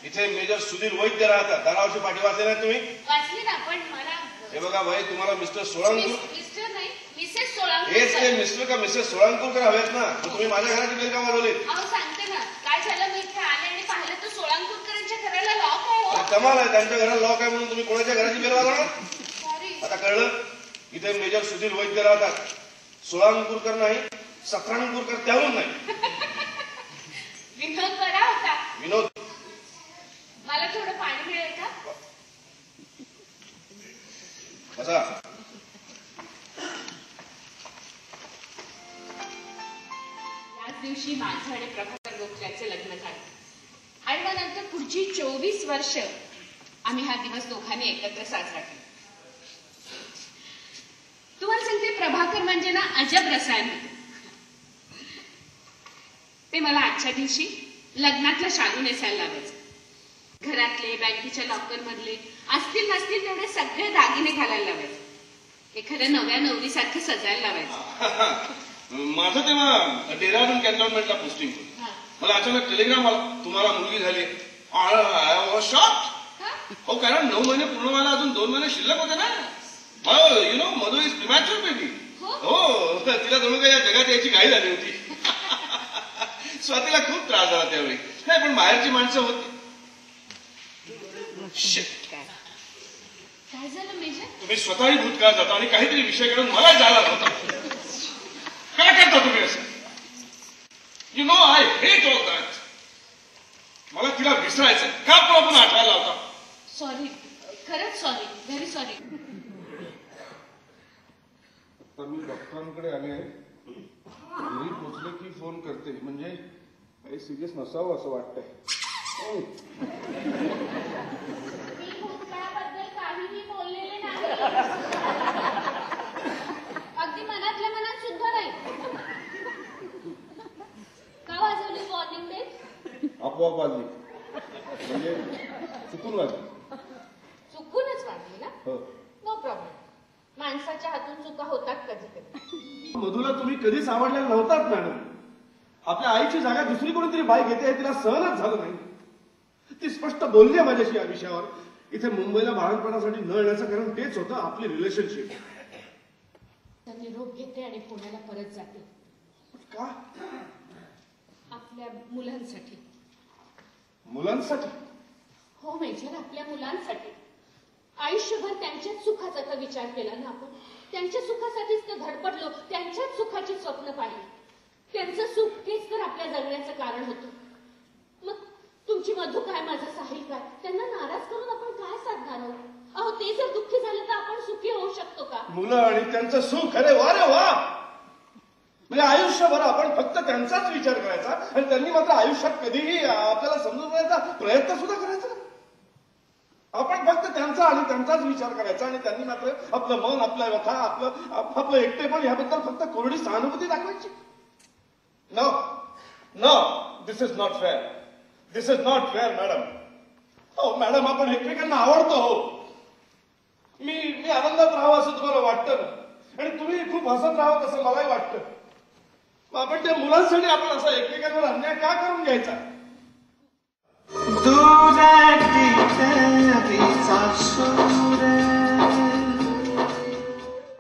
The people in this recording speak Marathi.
इथे मेजर सुधीर वैद्य राहतात. धारावची पाठी वाचले नाही तुम्ही? वाचली ना, पण मला हे बघा भाई, तुम्हाला मिस्टर सोळंकर मिस्टर नाही मिसेस सोळंकर. हेच ते मिस्टर का मिसेस सोळंकर हवेत ना. तुम्ही माझ्या घराची बेल का वाजवली? अहो सांगते ना काय झालं. मी इथे आले आणि पाहिलं तर सोळंकरांच्या घराला लॉक आहे. कमाल आहे, त्यांच्या घराला लॉक आहे म्हणून तुम्ही कोणाच्या घराची बेल वाजवणार? सॉरी. आता कळलं? इथे मेजर सुधीर वैद्य राहतात. सोळंकर नाही, सत्रांकुरकर त्याहून नाही. विनोद बरा होता. विनोद, मला थोडं पाणी मिळेल का? बसा. याच दिवशी माझं आणि प्रभाकर गोखल्याचे लग्न झाले आणि मग नंतर पुढची 24 वर्ष आम्ही हा दिवस दोघांनी एकत्र साजरा केला. तुम्हाला सांगते, प्रभाकर म्हणजे ना अजब रसायन होते. ते मला आजच्या दिवशी लग्नातला शालू नेसायला लावायचं. घरातले, बँकेच्या लॉकर मधले असतील नसतील तेवढे सगळे दागिने घालायला लावायचे. एखाद्या नव्या नवरीसारखं सजायला लावायचं. माझं तेव्हा डेहराडून कॅन्टोन्मेंटला पोस्टिंग होतं. मला अचानक टेलिग्राम आला, तुम्हाला मुलगी झाली. शॉक हो, कारण 9 महिने पूर्ण व्हायला अजून 2 महिने शिल्लक होते ना. You know, Madhu is premature baby. हो, तिला जणू काही या जगात यायची घाई झाली होती. स्वातीला खूप त्रास झाला त्यावेळी. नाही, पण बाहेरची माणसं होती. काय झालं मेजर? तुम्ही स्वतःही भूतकाळ जाता आणि काहीतरी विषय काढून मला जायला होता. काय करता तुम्ही असं? You know, I hate all that. मला तिला विसरायचं का आपण आठवायला होता. सॉरी, खरंच सॉरी, व्हेरी सॉरी. तर मी डॉक्टरांकडे आले. घरी पोचले की फोन करते, म्हणजे काही सिरियस नसावं असं वाटतंय. काहीही बोललेले नाही. अगदी मनातल्या मनात सुद्धा नाही. का वाजवली वॉर्निंग बेल? आपोआप वाजली, म्हणजे चुकून वाजली. चुकूनच वाजली ना? हो. No problem. माणसाच्या हातून चुका होतात कधी कधी. मधुला तुम्ही कधीच आवडलेला नव्हतात मॅडम. आपल्या आईची जागा दुसरी कोणीतरी बाई घेते, तिला सहनच झालं नाही. ती स्पष्ट बोलली माझ्याशी या विषयावर. इथे मुंबईला बाळणपणासाठी न येण्याचं कारण तेच होतं, आपली रिलेशनशिप. निरोप घेते आणि पुण्याला परत जाते. का? आपल्या मुलांसाठी. मुलांसाठी? हो मेजर, आपल्या मुलांसाठी. आयुष्यभर त्यांच्याच सुखाचा का विचार केला ना आपण. त्यांच्या सुखासाठीच तर धडपडलो, त्यांच्याच सुखाची स्वप्न पाहिली. त्यांचं सुख तेच तर आपल्या जगण्याचं कारण होतं. मग तुमची मधू काय, माझा साहिल काय, त्यांना नाराज करून आपण काय साधणार आहोत? अहो, ते जर दुःखी झाले तर आपण सुखी होऊ शकतो का? मुलं आणि त्यांचं सुख, अरे वा रे वा. म्हणजे आयुष्यभर आपण फक्त त्यांचाच विचार करायचा आणि त्यांनी मात्र आयुष्यात कधीही आपल्याला समजून घेण्याचा प्रयत्न सुद्धा करायचा. आपण फक्त त्यांचा आणि त्यांचाच विचार करायचा आणि त्यांनी मात्र आपलं मन, आपला व्यथा, आपलं एकटेपण याबद्दल फक्त कोरडी सहानुभूती दाखवायची. No no, this is not fair. This is not fair madam. हो मॅडम, आपण एकमेकांना आवडतो. हो, मी आनंदात राहावं असं तुम्हाला वाटतं ना, आणि तुम्ही खूप हसत राहावं असं मलाही वाटतं. आपण त्या मुलांसाठी आपण असा एकमेकांवर अन्याय का करून घ्यायचा? तुझ्या सूर